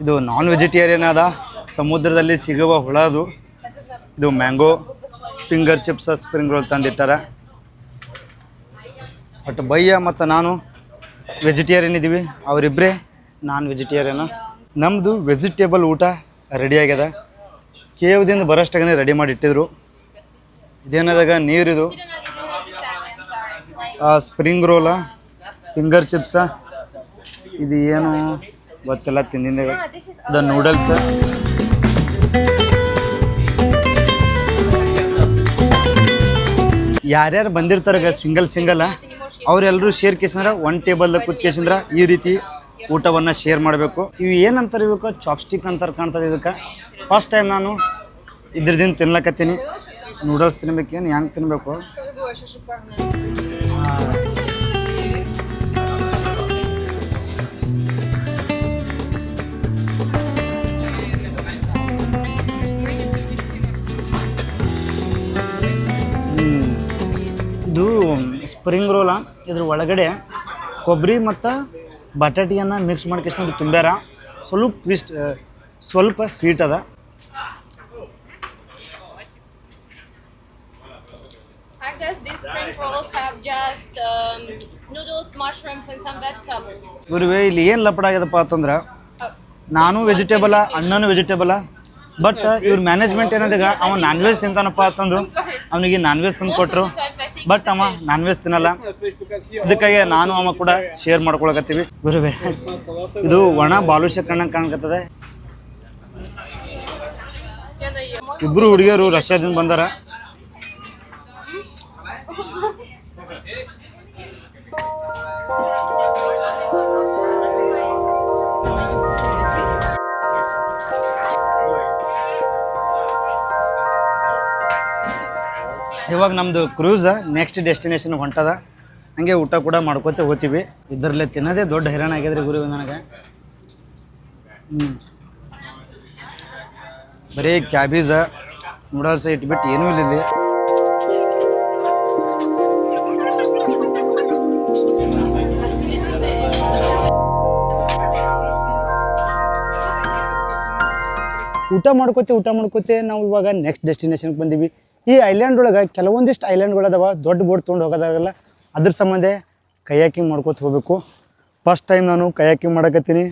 ಇದು non vegetarian ಅದ, ಸಮುದ್ರದಲ್ಲಿ ಸಿಗುವ ಹುಳ ಅದು. ಇದು mango finger chips spring roll ತಂದಿಟ್ಟಾರ. ಬಟ್ ಭಯ್ಯ ಮತ್ತು ನಾನು ವೆಜಿಟೇರಿಯನ್ ಇದ್ದೀವಿ, ಅವರಿಬ್ಬರೇ ನಾನ್ ವೆಜಿಟೇರಿಯನ್. ನಮ್ಮದು ವೆಜಿಟೇಬಲ್ ಊಟ ರೆಡಿ ಆಗ್ಯದ. ಕೇವದಿಂದ ಬರೋಷ್ಟಾಗನೇ ರೆಡಿ ಮಾಡಿ ಇಟ್ಟಿದ್ರು. ಇದೇನದಾಗ ನೀರಿದು ಸ್ಪ್ರಿಂಗ್ ರೋಲ, ಫಿಂಗರ್ ಚಿಪ್ಸ, ಇದು ಏನು ಗೊತ್ತಿಲ್ಲ ತಿಂದಿಂದ. ದ ನೂಡಲ್ಸ್, ಯಾರ್ಯಾರು ಬಂದಿರ್ತಾರ ಸಿಂಗಲ್ ಅವರೆಲ್ಲರೂ ಶೇರ್ ಕೇಸಂದ್ರೆ ಒಂದು ಟೇಬಲ್ದಾಗ ಕೂತ್ಕೇಸಂದ್ರೆ ಈ ರೀತಿ ಊಟವನ್ನು ಶೇರ್ ಮಾಡಬೇಕು. ಇವು ಏನಂತಾರೆ ಇದಕ್ಕೆ ಚಾಪ್ಸ್ಟಿಕ್ ಅಂತಾರೆ ಕಾಣ್ತದೆ. ಇದಕ್ಕೆ ಫಸ್ಟ್ ಟೈಮ್ ನಾನು ಇದ್ರದಿಂದ ತಿನ್ಲಕತ್ತೀನಿ. ನೂಡಲ್ಸ್ ತಿನ್ಬೇಕೇನು ಹೆಂಗೆ ತಿನ್ನಬೇಕು? ಇದು ಸ್ಪ್ರಿಂಗ್ ರೋಲ. ಇದ್ರ ಒಳಗಡೆ ಕೊಬ್ಬರಿ ಮತ್ತು ಬಟಾಟಿಯನ್ನು ಮಿಕ್ಸ್ ಮಾಡ್ಕೊಂಡು ತುಂಬ್ಯಾರ. ಸ್ವಲ್ಪ ಸ್ವೀಟ್ ಅದ. I guess these spring rolls have just noodles, mushrooms and some vegetables. ಗುರುವೇ ಇಲ್ಲಿ ಏನು ಲಪಡ ಆಗ್ಯದಪ್ಪ ಅಂತಂದ್ರೆ, ನಾನು ವೆಜಿಟೇಬಲ, ಅಣ್ಣನೂ ವೆಜಿಟೇಬಲ. ಬಟ್ ಇವ್ರ ಮ್ಯಾನೇಜ್ಮೆಂಟ್ ಏನದಾಗ ಅವ ನಾನ್ ವೆಜ್ ತಿಂತಾನಪ್ಪ ಅಂತಂದು ಅವನಿಗೆ ನಾನ್ ವೆಜ್ ತಂದು ಕೊಟ್ಟರು. ಬಟ್ ಅವ ನಾನ್ ವೆಜ್ ತಿನ್ನಲ್ಲ. ಅದಕ್ಕಾಗಿ ನಾನು ಅವ ಕೂಡ ಶೇರ್ ಮಾಡ್ಕೊಳಕತ್ತೀವಿ. ಗುರುವೇ ಇದು ಒಣ ಬಾಲುಷ್ಯ ಕಣ್ಣಂಗೆ ಕಾಣ್ಕತ್ತದೆ. ಇಬ್ಬರು ಹುಡುಗಿಯರು ರಷ್ಯಾದಿಂದ ಬಂದಾರ. ಇವಾಗ ನಮ್ಮದು ಕ್ರೂಸ್ ನೆಕ್ಸ್ಟ್ ಡೆಸ್ಟಿನೇಷನ್ ಹೊಂಟದ. ಹಂಗೆ ಊಟ ಕೂಡ ಮಾಡ್ಕೋತ ಹೋಗ್ತೀವಿ. ಇದರಲ್ಲೇ ತಿನ್ನೋದೇ ದೊಡ್ಡ ಹೈರಾಣ ಆಗ್ಯದ್ರಿ ಗುರು ನನಗೆ. ಬರೀ ಕ್ಯಾಬೇಜ ನೂಡಲ್ಸ್ ಇಟ್ಬಿಟ್ಟು ಏನೂ ಇಲ್ಲ ಇಲ್ಲಿ. ಊಟ ಮಾಡ್ಕೋತೆ ನಾವು ಇವಾಗ ನೆಕ್ಸ್ಟ್ ಡೆಸ್ಟಿನೇಷನ್ಗೆ ಬಂದೀವಿ. ಈ ಐಲ್ಯಾಂಡ್ ಒಳಗೆ ಕೆಲವೊಂದಿಷ್ಟು ಐಲ್ಯಾಂಡ್ಗಳದಾವ, ದೊಡ್ಡ ಬೋಟ್ ತೊಗೊಂಡು ಹೋಗೋದಾಗಲ್ಲ. ಅದ್ರ ಸಂಬಂಧ ಕಯಾಕಿಂಗ್ ಮಾಡ್ಕೋತ ಹೋಗಬೇಕು. ಫಸ್ಟ್ ಟೈಮ್ ನಾನು ಕಯಾಕಿಂಗ್ ಮಾಡಕತ್ತೀನಿ,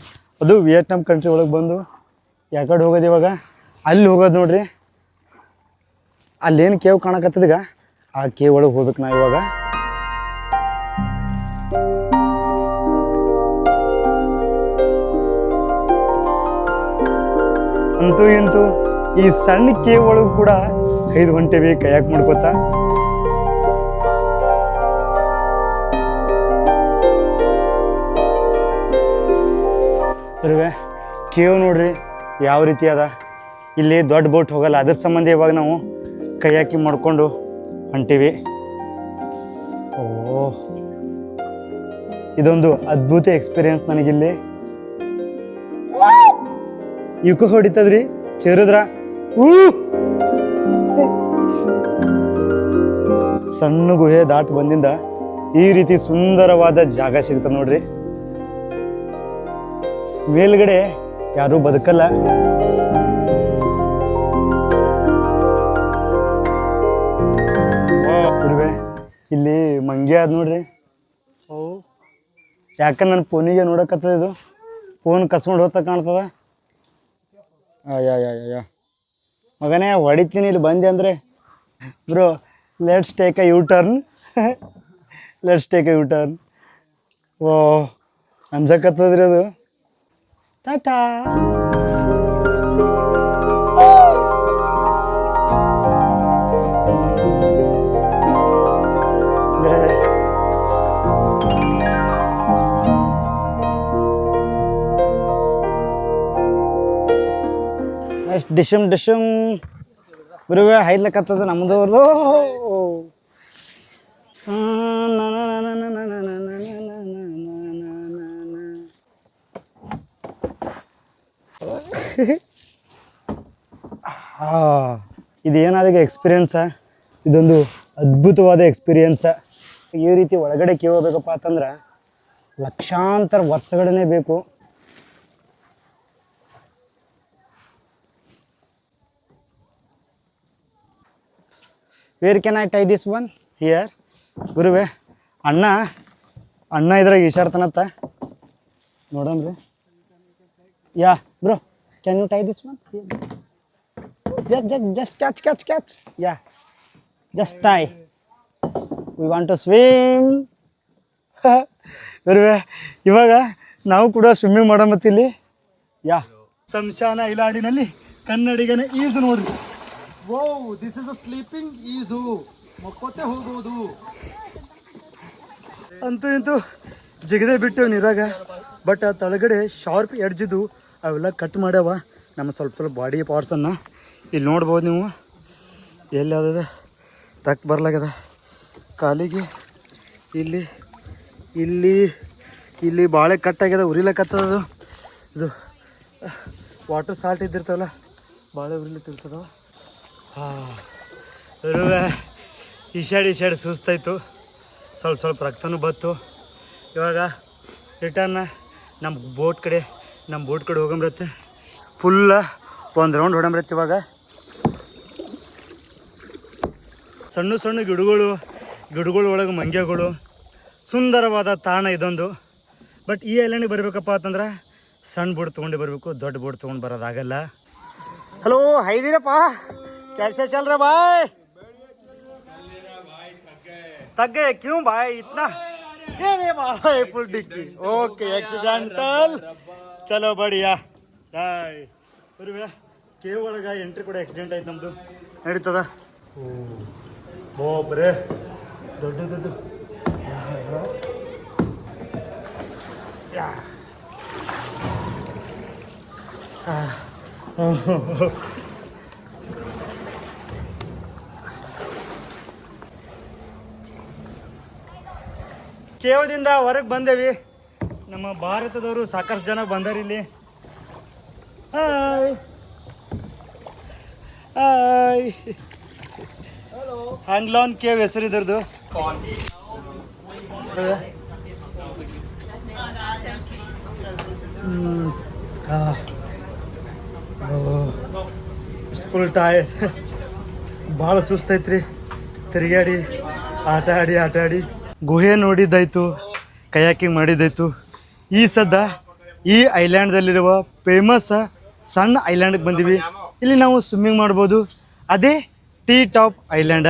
ಅದು ವಿಯೆಟ್ನಾಂ ಕಂಟ್ರಿ ಒಳಗೆ ಬಂದು. ಯಾಕಡೆ ಹೋಗೋದು ಇವಾಗ? ಅಲ್ಲಿ ಹೋಗೋದು ನೋಡ್ರಿ. ಅಲ್ಲೇನು ಕೇವ್ ಕಾಣಕತ್ತದೀಗ, ಆ ಕೇವ್ ಒಳಗೆ ಹೋಗ್ಬೇಕು ನಾವು ಇವಾಗ. ಅಂತೂ ಇಂತೂ ಈ ಸಣ್ಣ ಕೇವ್ ಒಳಗೂ ಕೂಡ 5 ಗಂಟೆ ಕಯಾಕ್ ಮಾಡ್ಕೋತ. ಕೇವ್ ನೋಡ್ರಿ ಯಾವ ರೀತಿ ಅದ. ಇಲ್ಲಿ ದೊಡ್ಡ ಬೋಟ್ ಹೋಗಲ್ಲ, ಅದ್ರ ಸಂಬಂಧ ಇವಾಗ ನಾವು ಕಯಾಕಿಂಗ್ ಮಾಡ್ಕೊಂಡು ಹೊಂಟೀವಿ. ಓ, ಇದೊಂದು ಅದ್ಭುತ ಎಕ್ಸ್ಪೀರಿಯನ್ಸ್ ನನಗಿಲ್ಲಿ. ಇವ್ಕೋ ಹೊಡಿತದ್ರಿ ಚೇರಿದ್ರ. ಸಣ್ಣ ಗುಹೆ ದಾಟ್ ಬಂದಿಂದ ಈ ರೀತಿ ಸುಂದರವಾದ ಜಾಗ ಸಿಗ್ತದೆ ನೋಡ್ರಿ. ಮೇಲ್ಗಡೆ ಯಾರು ಬದುಕಲ್ಲ. ಇಲ್ಲಿ ಮಂಗ್ಯ ಅದ ನೋಡ್ರಿ. ಯಾಕ ನನ್ನ ಫೋನಿಗೆ ನೋಡಕತ್ತದ, ಇದು ಫೋನ್ ಕಸ್ಕೊಂಡು ಹೋಗ್ತಾ ಕಾಣ್ತದ. ಅಯ್ಯ ಮಗನೇ ಹೊಡಿತೀನಿ ಇಲ್ಲಿ ಬಂದೆ ಅಂದರೆ. Bro let's take a U turn. ಓ ಅನ್ಸಕತ್ತದ್ರಿ ಅದು. ಟಾಟಾ. ಡಿಶಮ್ ಗುರುವೇ ಹೈದ್ಲಕತ್ತದ ನಮ್ಮದವ್ರದು. ಇದೇನಾದ ಎಕ್ಸ್ಪೀರಿಯನ್ಸ, ಇದೊಂದು ಅದ್ಭುತವಾದ ಎಕ್ಸ್ಪೀರಿಯನ್ಸ. ಈ ರೀತಿ ಒಳಗಡೆ ಹೋಗ್ಬೇಕಪ್ಪ ಅಂತಂದ್ರೆ ಲಕ್ಷಾಂತರ ವರ್ಷಗಳೇ ಬೇಕು. Where can I tie this one here ಗುರುವೆ ಅಣ್ಣ ಇದ್ರಾಗ ಈಶಾಡ್ತಾನತ್ತ ನೋಡಮ್ರಿ ಯಾ bro can you tie this one just catch yeah just tie we want to swim ಗುರುವೆ ಇವಾಗ ನಾವು ಕೂಡ ಸ್ವಿಮ್ಮಿಂಗ್ ಮಾಡಮತ್ತಿಲ್ಲಿ ಯಾ ಸಂಶಾನ ಇಲಾಡಿನಲ್ಲಿ ಕನ್ನಡಿಗನ ಈಜು ನೋಡ್ರಿ ವೋ ದಿಸ್ ಇಸ್ ಅ ಸ್ಲೀಪಿಂಗ್ ಈಜು ಮಕ್ಕೋತೆ ಹೋಗುವುದು ಅಂತೂ ಇಂತೂ ಜಿಗದೆ ಬಿಟ್ಟು ನೀರಾಗ ಬಟ್ ಆ ತಳಗಡೆ ಶಾರ್ಪ್ ಎಡ್ಜಿದ್ದು ಅವೆಲ್ಲ ಕಟ್ ಮಾಡ್ಯಾವ ನಮ್ಮ ಸ್ವಲ್ಪ ಬಾಡಿ ಪಾರ್ಟ್ಸನ್ನು ಇಲ್ಲಿ ನೋಡ್ಬೋದು ನೀವು ಎಲ್ಲಿ ಅದ ಟಕ್ ಬರ್ಲಾಗ್ಯದ ಕಾಲಿಗೆ ಇಲ್ಲಿ ಇಲ್ಲಿ ಇಲ್ಲಿ ಬಾಳೆ ಕಟ್ಟಾಗ್ಯದ ಉರಿಲಕ್ಕತ್ತದ ಇದು ವಾಟರ್ ಸಾಲ್ಟ್ ಇದ್ದಿರ್ತಾವಲ್ಲ ಬಾಳೆ ಉರಿಲಿಕ್ಕಿರ್ತದವ ಇರುವೆ ಈಶಾಡಿ ಸುಸ್ತಾಯಿತು ಸ್ವಲ್ಪ ರಕ್ತನೂ ಬತ್ತು ಇವಾಗ ರಿಟರ್ನ್ ನಮ್ಮ ಬೋಟ್ ಕಡೆ ಹೋಗಂಬರತ್ತೆ ಫುಲ್ಲ ಒಂದು ರೌಂಡ್ ಹೊಡಂಬರತ್ತೆ ಇವಾಗ ಸಣ್ಣ ಗಿಡಗಳು ಒಳಗೆ ಮಂಗ್ಯಗಳು ಸುಂದರವಾದ ತಾಣ ಇದೊಂದು ಬಟ್ ಈ ಐಲ್ಯಾಂಡಿಗೆ ಬರಬೇಕಪ್ಪ ಅಂತಂದ್ರೆ ಸಣ್ಣ ಬೋಟ್ ತೊಗೊಂಡು ಬರಬೇಕು ದೊಡ್ಡ ಬೋಟ್ ತೊಗೊಂಡು ಬರೋದಾಗಲ್ಲ ಹಲೋ ಹೈದಿರಪ್ಪ कैसे चल रहा भाई थक गए क्यों भाई इतना अरे भाई फुल डिक्की ओके एक्सीडेंटल चलो बढ़िया बाय ಕೇವ್ ಒಳಗೆ ಎಂಟ್ರಿ ಕೂಡ ಆಕ್ಸಿಡೆಂಟ್ ಆಯ್ತು ನಮ್ಮದು ನಡೀತದ ಬೋಬ್ರೆ ದೊಡ್ಡ ಕೇವದಿಂದ ಹೊರಗೆ ಬಂದೇವಿ ನಮ್ಮ ಭಾರತದವರು ಸಾಕಷ್ಟು ಜನ ಬಂದಾರ ಇಲ್ಲಿ ಹಾಯ್ ಹಾಯ್ ಹ್ಯಾಂಗ್ಲಾನ್ ಕೇವ್ ಹೆಸರು ಇದ್ರದ್ದು ಫುಲ್ ಟೈರ್ ಭಾಳ ಸುಸ್ತೈತ್ರಿ ತಿರುಗಾಡಿ ಆಟ ಆಡಿ ಗುಹೆ ನೋಡಿದ್ದಾಯ್ತು ಕಯಾಕಿಂಗ್ ಮಾಡಿದ್ದಾಯ್ತು ಈ ಈ ಐಲ್ಯಾಂಡ್ದಲ್ಲಿರುವ ಫೇಮಸ್ ಸಣ್ಣ ಐಲ್ಯಾಂಡ್ಗೆ ಬಂದೀವಿ ಇಲ್ಲಿ ನಾವು ಸ್ವಿಮ್ಮಿಂಗ್ ಮಾಡ್ಬೋದು ಅದೇ ಟೀ ಟಾಪ್ ಐಲ್ಯಾಂಡ